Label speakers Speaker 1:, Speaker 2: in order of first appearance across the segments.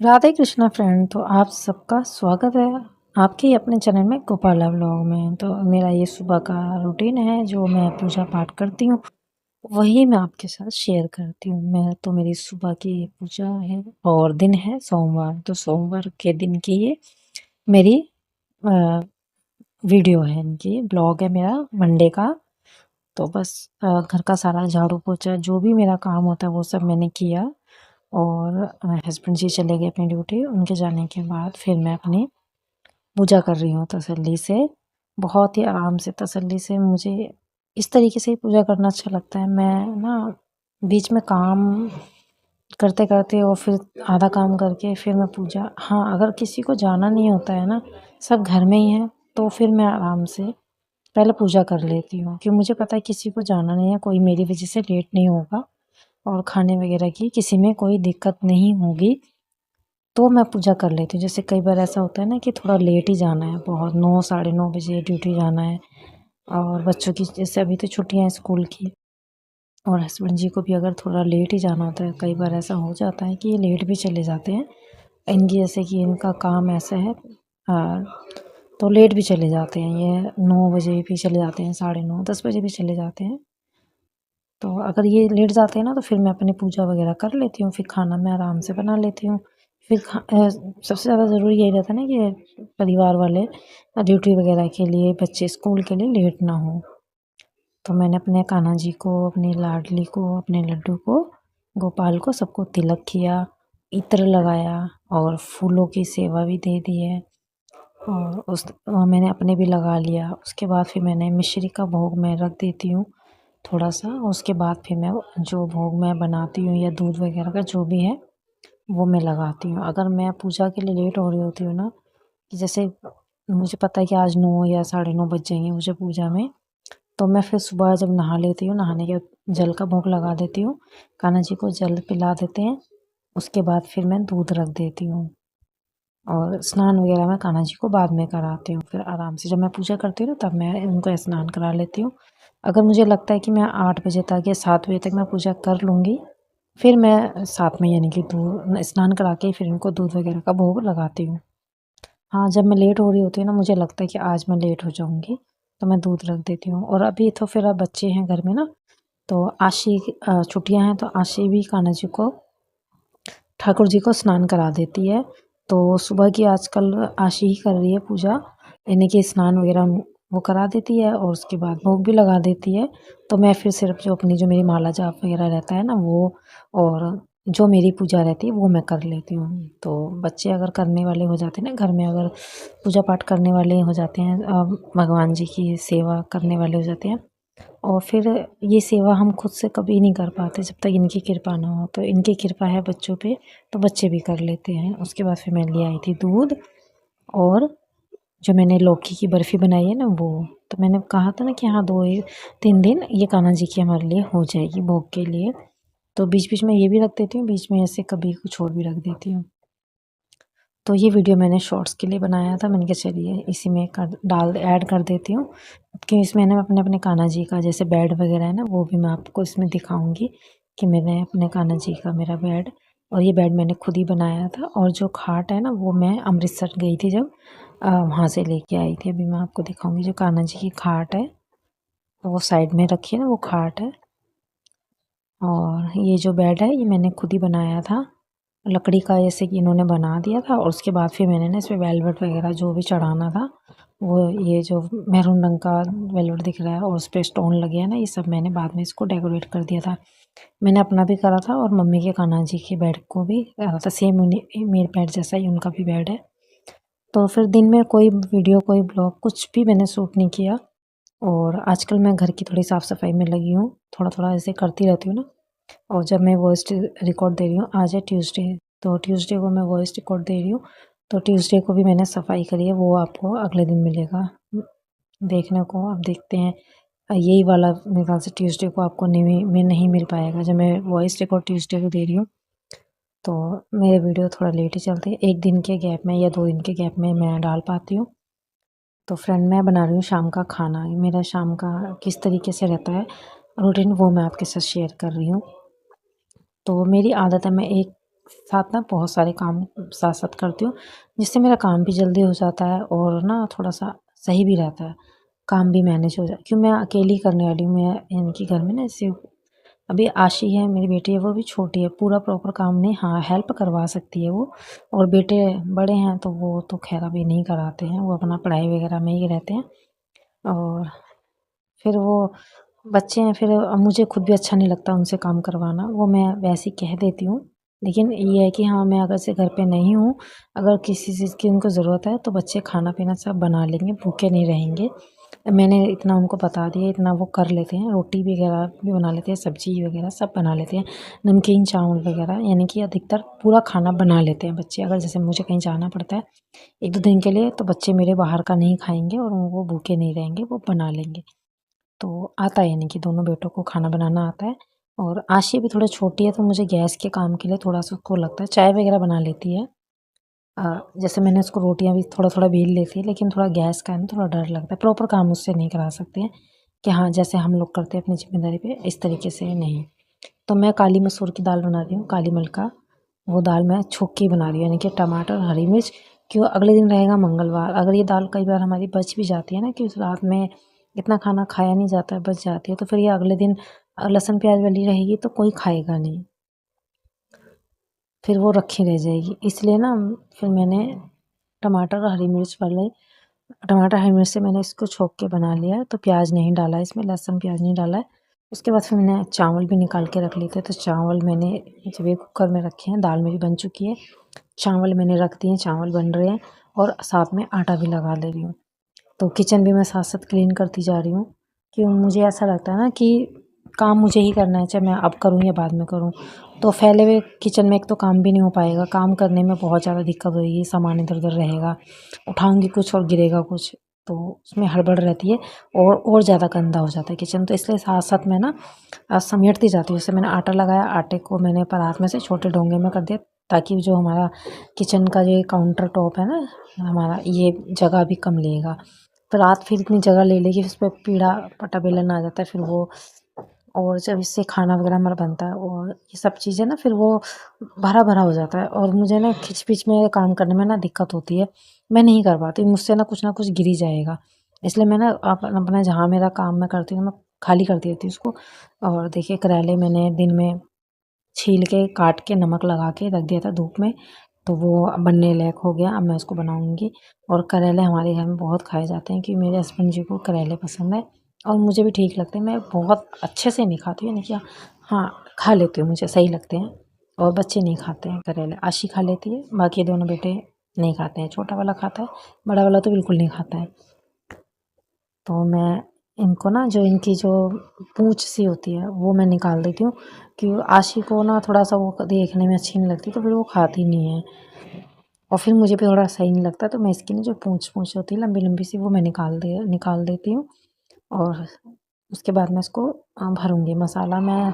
Speaker 1: Radhe Krishna friend. तो आप सबका स्वागत है आपके अपने चैनल में गोपाला व्लॉग में। तो मेरा ये सुबह का रूटीन है जो मैं पूजा पाठ करती हूँ, वही मैं आपके साथ शेयर करती हूँ। मेरी सुबह की पूजा है और दिन है सोमवार। तो सोमवार के दिन की ये मेरी अ, वीडियो है, इनकी ब्लॉग है मेरा मंडे का। तो बस घर का सारा झाड़ू पोछा जो भी मेरा काम होता है वो सब मैंने किया। और हस्बैंड जी चले गए अपनी ड्यूटी। उनके जाने के बाद फिर मैं अपनी पूजा कर रही हूँ तसल्ली से, बहुत ही आराम से, तसल्ली से। मुझे इस तरीके से ही पूजा करना अच्छा लगता है। मैं ना बीच में काम करते करते और फिर आधा काम करके फिर मैं पूजा, हाँ, अगर किसी को जाना नहीं होता है ना, सब घर में ही है, तो फिर मैं आराम से पहले पूजा कर लेती हूँ कि मुझे पता है किसी को जाना नहीं है, कोई मेरी वजह से लेट नहीं होगा और खाने वगैरह की किसी में कोई दिक्कत नहीं होगी। तो मैं पूजा कर लेती हूँ। जैसे कई बार ऐसा होता है ना कि थोड़ा लेट ही जाना है, बहुत 9 साढ़े 9 बजे ड्यूटी जाना है, और बच्चों की जैसे अभी तो छुट्टियाँ हैं स्कूल की, और हस्बैंड जी को भी अगर थोड़ा लेट ही जाना होता है, कई बार ऐसा हो जाता है कि ये लेट भी चले जाते हैं। इनकी जैसे कि इनका काम ऐसा है, तो लेट भी चले जाते हैं, ये 9 बजे भी चले जाते हैं, साढ़े 9 10 बजे भी चले जाते हैं। तो अगर ये लेट जाते हैं ना तो फिर मैं अपनी पूजा वगैरह कर लेती हूँ, फिर खाना मैं आराम से बना लेती हूँ। फिर सबसे ज़्यादा ज़रूरी यही रहता है ना कि परिवार वाले ड्यूटी वगैरह के लिए, बच्चे स्कूल के लिए लेट ना हो। तो मैंने अपने कान्हा जी को, अपनी लाडली को, अपने लड्डू को, गोपाल को, सबको तिलक किया, इत्र लगाया और फूलों की सेवा भी दे दी है। और मैंने अपने भी लगा लिया। उसके बाद फिर मैंने मिश्री का भोग मैं रख देती हूँ थोड़ा-सा। उसके बाद फिर मैं जो भोग मैं बनाती हूँ या दूध वगैरह का जो भी है, वो मैं लगाती हूँ। अगर मैं पूजा के लिए लेट हो रही होती हूँ ना, कि जैसे मुझे पता है कि आज 9 या साढ़े 9 बज जाएँगे मुझे पूजा में, तो मैं फिर सुबह जब नहा लेती हूँ, नहाने के बाद जल का भोग लगा देती हूँ। कान्हा जी को जल पिला देते हैं, उसके बाद फिर मैं दूध रख देती हूँ। और स्नान वगैरह मैं कान्हा जी को बाद में कराती हूँ। फिर आराम से जब मैं पूजा करती हूँ ना, तब मैं उनको स्नान करा लेती हूँ। अगर मुझे लगता है कि मैं 8 बजे तक या 7 बजे तक मैं पूजा कर लूँगी, फिर मैं साथ में यानी कि स्नान करा के फिर इनको दूध वगैरह का भोग लगाती हूँ। हाँ, जब मैं लेट हो रही होती हूँ ना, मुझे लगता है कि आज मैं लेट हो जाऊँगी, तो मैं दूध रख देती हूँ। और अभी तो फिर अब बच्चे हैं घर में ना, तो आशी छुट्टियाँ हैं, तो आशी भी कान्हा जी को, ठाकुर जी को स्नान करा देती है। तो सुबह की आजकल आशी ही कर रही है पूजा, यानी कि स्नान वगैरह वो करा देती है और उसके बाद भोग भी लगा देती है। तो मैं फिर सिर्फ जो मेरी माला जाप वगैरह रहता है ना वो, और जो मेरी पूजा रहती है वो मैं कर लेती हूँ। तो बच्चे अगर करने वाले हो जाते हैं ना घर में, अगर पूजा पाठ करने वाले हो जाते हैं, भगवान जी की सेवा करने वाले हो जाते हैं, और फिर ये सेवा हम खुद से कभी नहीं कर पाते जब तक इनकी कृपा ना हो। तो इनकी कृपा है बच्चों पे, तो बच्चे भी कर लेते हैं। उसके बाद फिर मैं ले आई थी दूध, और जो मैंने लौकी की बर्फ़ी बनाई है ना वो, तो मैंने कहा था ना कि हाँ 2-3 दिन ये कान्हा जी की हमारे लिए हो जाएगी भोग के लिए। तो बीच-बीच में ये भी रख देती हूँ, बीच में ऐसे कभी कुछ और भी रख देती हूँ। तो ये वीडियो मैंने शॉर्ट्स के लिए बनाया था। मैंने कहा चलिए इसी में कर डाल ऐड कर देती हूँ, कि इसमें ना अपने अपने कान्हा जी का जैसे बेड वगैरह है ना, वो भी मैं आपको इसमें दिखाऊँगी कि मैंने अपने कान्हा जी का मेरा बेड, और ये बेड मैंने खुद ही बनाया था। और जो खाट है ना वो मैं अमृतसर गई थी जब, वहाँ से लेके आई थी। अभी मैं आपको दिखाऊँगी जो कान्हा जी की खाट है, वो साइड में रखी है ना, वो खाट है। और ये जो बेड है ये मैंने खुद ही बनाया था, लकड़ी का जैसे कि इन्होंने बना दिया था। और उसके बाद फिर मैंने ना इसमें वेलवेट वगैरह जो भी चढ़ाना था, वो ये जो मैरून रंग का वेलवेट दिख रहा है और उस पे स्टोन लगे हैं ना, ये सब मैंने बाद में इसको डेकोरेट कर दिया था। मैंने अपना भी करा था और मम्मी के कान्हा जी के बेड को भी करा था, सेम उन्हीं मेरे बेड जैसा ही उनका भी बेड है। तो फिर दिन में कोई वीडियो, कोई ब्लॉग कुछ भी मैंने शूट नहीं किया। और आजकल मैं घर की थोड़ी साफ़-सफ़ाई में लगी हूँ, थोड़ा-थोड़ा ऐसे करती रहती हूँ ना। और जब मैं वॉइस रिकॉर्ड दे रही हूँ, आज है ट्यूसडे, तो ट्यूसडे को मैं वॉइस रिकॉर्ड दे रही हूँ, तो ट्यूसडे को भी मैंने सफाई करी है, वो आपको अगले दिन मिलेगा देखने को। अब देखते हैं, यही वाला मेरे ख्याल से ट्यूसडे को आपको नहीं मिल पाएगा, जब मैं वॉइस रिकॉर्ड ट्यूसडे को दे रही हूँ। तो मेरे वीडियो थोड़ा लेट ही चलते हैं, 1 दिन के गैप में या 2 दिन के गैप में मैं डाल पाती हूँ। तो फ्रेंड, मैं बना रही हूँ शाम का खाना। मेरा शाम का किस तरीके से रहता है रूटीन, वो मैं आपके साथ शेयर कर रही हूँ। तो मेरी आदत है, मैं एक साथ ना बहुत सारे काम साथ-साथ करती हूँ, जिससे मेरा काम भी जल्दी हो जाता है और ना थोड़ा-सा सही भी रहता है, काम भी मैनेज हो जाए क्यों मैं अकेली करने वाली हूँ। मैं इनके घर में ना ऐसे अभी आशी है मेरी बेटी है वो भी छोटी है, पूरा प्रॉपर काम नहीं, हाँ, हेल्प करवा सकती है वो। और बेटे बड़े हैं तो वो तो ख़ैर अभी नहीं कराते हैं, वो अपना पढ़ाई वग़ैरह में ही रहते हैं। और फिर वो बच्चे हैं फिर मुझे खुद भी अच्छा नहीं लगता उनसे काम करवाना, वो मैं वैसे ही कह देती हूँ। लेकिन ये है कि हाँ, मैं अगर से घर पे नहीं हूँ, अगर किसी चीज़ की उनको ज़रूरत है तो बच्चे खाना-पीना सब बना लेंगे, भूखे नहीं रहेंगे। मैंने इतना उनको बता दिया, इतना वो कर लेते हैं, रोटी वग़ैरह भी बना लेते हैं, सब्ज़ी वग़ैरह सब बना लेते हैं, नमकीन चावल वग़ैरह यानी कि अधिकतर पूरा खाना बना लेते हैं बच्चे। अगर जैसे मुझे कहीं जाना पड़ता है 1-2 दिन के लिए तो बच्चे मेरे बाहर का नहीं खाएँगे और वो भूखे नहीं रहेंगे, वो बना लेंगे। तो आता है यानी कि दोनों बेटों को खाना बनाना आता है। और आशी अभी थोड़ा छोटी है तो मुझे गैस के काम के लिए थोड़ा-सा उसको लगता है, चाय वग़ैरह बना लेती है। जैसे मैंने उसको रोटियाँ भी थोड़ा-थोड़ा बेल लेती है, लेकिन थोड़ा गैस का है ना थोड़ा डर लगता है, प्रॉपर काम उससे नहीं करा सकते हैं कि हाँ, जैसे हम लोग करते हैं अपनी ज़िम्मेदारी पे, इस तरीके से नहीं। तो मैं काली मसूर की दाल बना रही हूँ, काली मलका, वो दाल मैं छौंक के बना रही हूँ, यानी कि टमाटर, हरी मिर्च, क्यों अगले दिन रहेगा मंगलवार। अगर ये दाल कई बार हमारी बच भी जाती है ना कि उस रात में इतना खाना खाया नहीं जाता है, बच जाती है, तो फिर ये अगले दिन लहसुन प्याज़ वाली रहेगी तो कोई खाएगा नहीं। फिर वो रखी रह जाएगी। इसलिए ना फिर मैंने टमाटर और हरी मिर्च वाले टमाटर हरी मिर्च से मैंने इसको छौंक के बना लिया है, तो प्याज़ नहीं डाला है इसमें, लहसुन प्याज़ नहीं डाला है। उसके बाद फिर मैंने चावल भी निकाल के रख लिए थे, तो चावल मैंने जब ये कुकर में रखे हैं, दाल मेरी बन चुकी है, चावल मैंने रख दिए हैं, चावल बन रहे हैं और साथ में आटा भी लगा ले रही हूँ। तो किचन भी मैं साथ-साथ क्लीन करती जा रही हूँ, कि मुझे ऐसा लगता है ना कि काम मुझे ही करना है, चाहे मैं अब करूँ या बाद में करूँ। तो फैले हुए किचन में एक तो काम भी नहीं हो पाएगा, काम करने में बहुत ज़्यादा दिक्कत होएगी, सामान इधर-उधर रहेगा, उठाऊँगी कुछ और गिरेगा कुछ, तो उसमें हड़बड़ रहती है और ज़्यादा गंदा हो जाता है किचन। तो इसलिए साथ-साथ मैं ना समेटती जाती हूँ। जैसे मैंने आटा लगाया, आटे को मैंने परात में से छोटे डोंगे में कर दिया, ताकि जो हमारा किचन का ये काउंटर टॉप है ना, हमारा ये जगह भी कम लेगा। तो रात फिर इतनी जगह ले लेगी, उस पे पीढ़ा पटा बेलन आ जाता है फिर वो, और जब इससे खाना वगैरह हमारा बनता है और ये सब चीज़ें ना फिर वो भरा-भरा हो जाता है और मुझे ना खिच-पिच में काम करने में ना दिक्कत होती है। मैं नहीं कर पाती, मुझसे ना कुछ गिर ही जाएगा। इसलिए मैं ना अपना जहाँ मेरा काम मैं करती हूँ, मैं खाली कर देती हूँ उसको। और देखिए करेले मैंने दिन में छील के, काट के, नमक लगा के रख दिया था धूप में, तो वो अब बनने लायक हो गया। अब मैं उसको बनाऊँगी। और करेले हमारे घर में बहुत खाए जाते हैं क्योंकि मेरे हस्बैंड जी को करेले पसंद है और मुझे भी ठीक लगते हैं। मैं बहुत अच्छे से नहीं खाती हूँ, यानी कि हाँ, खा लेती हूँ, मुझे सही लगते हैं। और बच्चे नहीं खाते हैं करेले, आशी खा लेती है, बाकी दोनों बेटे नहीं खाते हैं। छोटा वाला खाता है, बड़ा वाला तो बिल्कुल नहीं खाता है। तो मैं इनको ना जो पूँछ सी होती है वो मैं निकाल देती हूँ कि आशी को ना थोड़ा-सा वो देखने में अच्छी नहीं लगती, तो फिर वो खाती नहीं है और फिर मुझे भी थोड़ा सही नहीं लगता, तो मैं इसकी ना जो पूँछ होती है लंबी-लंबी सी, वो मैं निकाल देती हूँ। और उसके बाद मैं इसको भरूँगी। मसाला मैं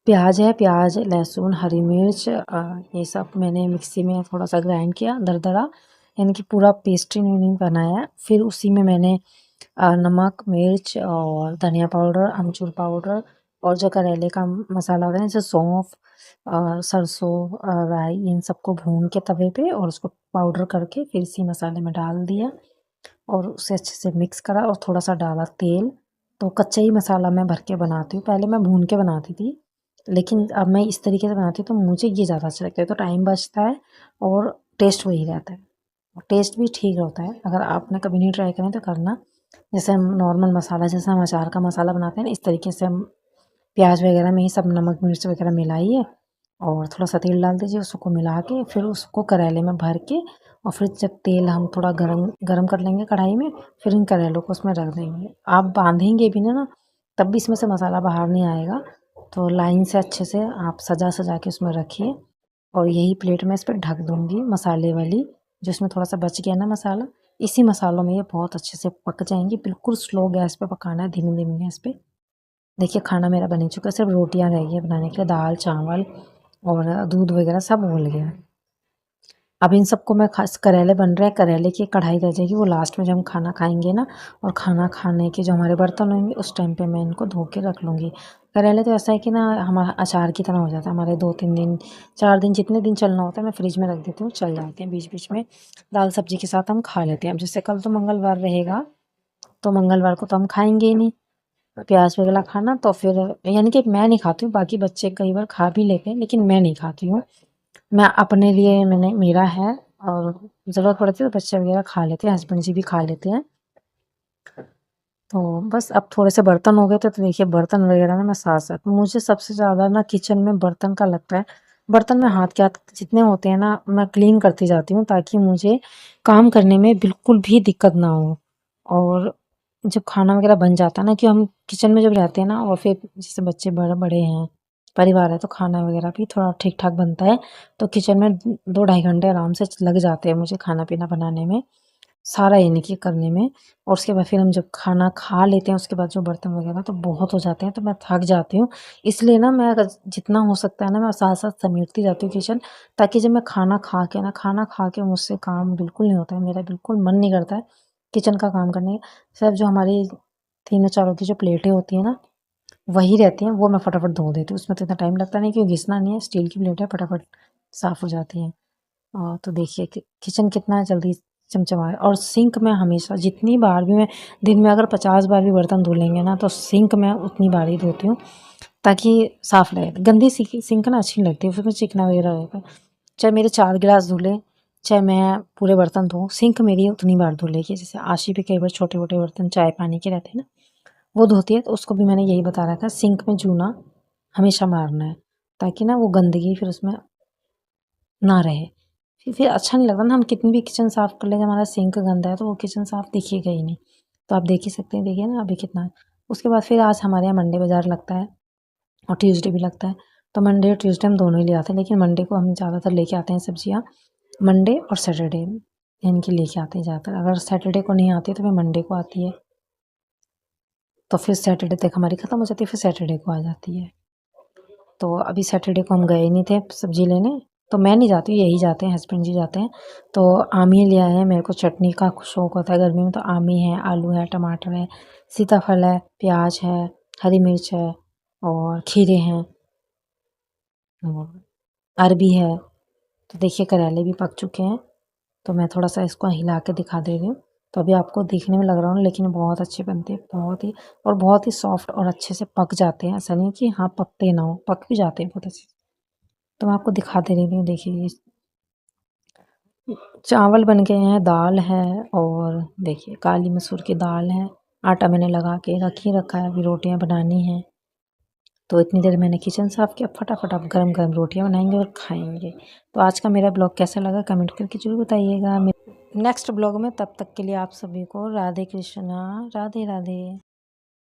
Speaker 1: प्याज़ है, प्याज़, लहसुन, हरी मिर्च, ये सब मैंने मिक्सी में थोड़ा-सा ग्राइंड किया दरदरा, यानी कि पूरा पेस्ट नहीं बनाया है। फिर उसी में मैंने नमक, मिर्च और धनिया पाउडर, अमचूर पाउडर और जो करेले का मसाला होता है जैसे सौंफ और सरसों, राई, इन सबको भून के तवे पे और उसको पाउडर करके फिर इसी मसाले में डाल दिया और उसे अच्छे से मिक्स करा और थोड़ा-सा डाला तेल। तो कच्चा ही मसाला मैं भर के बनाती हूँ, पहले मैं भून के बनाती थी, लेकिन अब मैं इस तरीके से बनाती हूँ तो मुझे ये ज़्यादा अच्छा लगता है, तो टाइम बचता है और टेस्ट वही रहता है। और टेस्ट भी ठीक होता है, अगर आपने कभी नहीं ट्राई करें तो करना। जैसे हम नॉर्मल मसाला, जैसे हम अचार का मसाला बनाते हैं ना, इस तरीके से हम प्याज वगैरह में ही सब नमक मिर्च वगैरह मिलाइए और थोड़ा-सा तेल डाल दीजिए, उसको मिला के फिर उसको करेले में भर के और फिर जब तेल हम थोड़ा गरम गरम कर लेंगे कढ़ाई में, फिर इन करेलों को उसमें रख देंगे। आप बाँधेंगे भी ना, तब भी इसमें से मसाला बाहर नहीं आएगा। तो लाइन से अच्छे से आप सजा-सजा के उसमें रखिए और यही प्लेट मैं इस पे ढक दूँगी मसाले वाली, जो इसमें थोड़ा-सा बच गया ना मसाला, इसी मसालों में ये बहुत अच्छे से पक जाएँगी। बिल्कुल स्लो गैस पे पकाना है, धीमी-धीमी गैस पे। देखिए खाना मेरा बन ही चुका है, सिर्फ रोटियाँ रह गई हैं बनाने के लिए, दाल, चावल और दूध वगैरह सब उबल गया है। अब इन सबको मैं खास करेले बन रहे हैं, करेले की कढ़ाई रह जाएगी, वो लास्ट में जब हम खाना खाएँगे ना, और खाना खाने के जो हमारे बर्तन होंगे उस टाइम पे मैं इनको धो के रख लूँगी। करेले तो ऐसा है कि ना हमारा अचार की तरह हो जाता है, हमारे 2-3 दिन 4 दिन जितने दिन चलना होता है मैं फ्रिज में रख देती हूँ, चल जाते हैं। बीच-बीच में दाल सब्जी के साथ हम खा लेते हैं। अब जैसे कल तो मंगलवार रहेगा, तो मंगलवार को तो हम खाएँगे ही नहीं प्याज़ वगैरह खाना, तो फिर यानी कि मैं नहीं खाती हूँ, बाकी बच्चे कई बार खा भी लेते हैं, लेकिन मैं नहीं खाती हूँ। मैं अपने लिए मैंने मेरा है, और ज़रूरत पड़ती है तो बच्चे वगैरह खा लेते हैं, हस्बैंड जी भी खा लेते हैं। तो बस अब थोड़े से बर्तन हो गए थे, तो देखिए बर्तन वगैरह ना मैं साथ-साथ मुझे सबसे ज़्यादा ना किचन में बर्तन का लगता है। बर्तन में हाथ के हाथ जितने होते हैं ना, मैं क्लीन करती जाती हूँ ताकि मुझे काम करने में बिल्कुल भी दिक्कत ना हो। और जब खाना वगैरह बन जाता है ना, कि हम किचन में जब रहते हैं ना, और फिर जैसे बच्चे बड़े हैं, परिवार है, तो खाना वगैरह भी थोड़ा ठीक-ठाक बनता है। तो किचन में 2 ढाई घंटे आराम से लग जाते हैं मुझे खाना-पीना बनाने में। सारा यानी कि करने में, और उसके बाद फिर हम जब खाना खा लेते हैं, उसके बाद जो बर्तन वगैरह तो बहुत हो जाते हैं, तो मैं थक जाती हूँ। इसलिए ना मैं अगर जितना हो सकता है ना, मैं साथ-साथ समेटती जाती हूँ किचन, ताकि जब मैं खाना खा के मुझसे काम बिल्कुल नहीं होता है, मेरा बिल्कुल मन नहीं करता है किचन का काम करने। सिर्फ़ जो हमारी तीनों चारों की जो प्लेटें होती हैं ना, वही रहती हैं, वो मैं फटाफट धो देती हूँ। उसमें तो इतना टाइम लगता नहीं, क्योंकि घिसना नहीं है, स्टील की प्लेट है, फटाफट साफ़ हो जाती हैं। तो देखिए कि किचन कितना जल्दी चमचमा है। और सिंक में हमेशा जितनी बार भी मैं दिन में अगर 50 बार भी बर्तन धो लेंगे ना, तो सिंक में उतनी बार ही धोती हूँ, ताकि साफ़ रहे। गंदी सिंक ना अच्छी नहीं लगती, उसमें चिकना वगैरह रहता है। चाहे मेरे 4 गिलास धुले, चाहे मैं पूरे बर्तन धोऊँ, सिंक मेरी उतनी बार धुलेगी। जैसे आशी भी कई बार छोटे-मोटे बर्तन चाय पानी के रहते हैं ना, वो धोती है, तो उसको भी मैंने यही बता रखा है, सिंक में जूना हमेशा मारना है, ताकि ना वो गंदगी फिर उसमें ना रहे। फिर अच्छा नहीं लगता ना, हम कितनी भी किचन साफ़ कर लें, जब हमारा सिंक गंदा है तो वो किचन साफ़ दिखेगा ही नहीं। तो आप देख ही सकते हैं, देखिए ना अभी कितना है। उसके बाद फिर आज हमारे यहाँ मंडे बाज़ार लगता है, और ट्यूसडे भी लगता है। तो मंडे और ट्यूसडे हम दोनों ही ले आते हैं, लेकिन मंडे को हम ज़्यादातर लेके आते हैं सब्जियाँ, मंडे और सैटरडे यानी कि लेके आते हैं ज़्यादातर। अगर सैटरडे को नहीं आती तो फिर मंडे को आती है, तो फिर सैटरडे तक हमारी ख़त्म हो जाती है, फिर सैटरडे को आ जाती है। तो अभी सैटरडे को हम गए नहीं थे सब्ज़ी लेने, तो मैं नहीं जाती, यही जाते हैं, हस्बैंड जी जाते हैं। तो आम ही ले आए हैं, मेरे को चटनी का शौक होता है गर्मी में, तो आम ही है, आलू है, टमाटर है, सीताफल है, प्याज है, हरी मिर्च है, और खीरे हैं, और अरबी है। तो देखिए करेले भी पक चुके हैं, तो मैं थोड़ा-सा इसको हिला के दिखा दे रही हूँ। तो अभी आपको देखने में लग रहा होगा, लेकिन बहुत अच्छे बनते हैं, बहुत ही, और बहुत ही सॉफ्ट और अच्छे से पक जाते हैं। ऐसा नहीं कि हाँ, पकते ना हो, पक भी जाते हैं बहुत अच्छे से। तो मैं आपको दिखा दे रही हूँ, देखिए चावल बन गए हैं, दाल है, और देखिए काली मसूर की दाल है, आटा मैंने लगा के रख ही रखा है, अभी रोटियां बनानी हैं। तो इतनी देर मैंने किचन साफ़ किया, फटाफट अब गरम-गरम रोटियां बनाएंगे और खाएंगे। तो आज का मेरा ब्लॉग कैसा लगा कमेंट करके ज़रूर बताइएगा। नेक्स्ट ब्लॉग में, तब तक के लिए आप सभी को राधे कृष्णा, राधे राधे।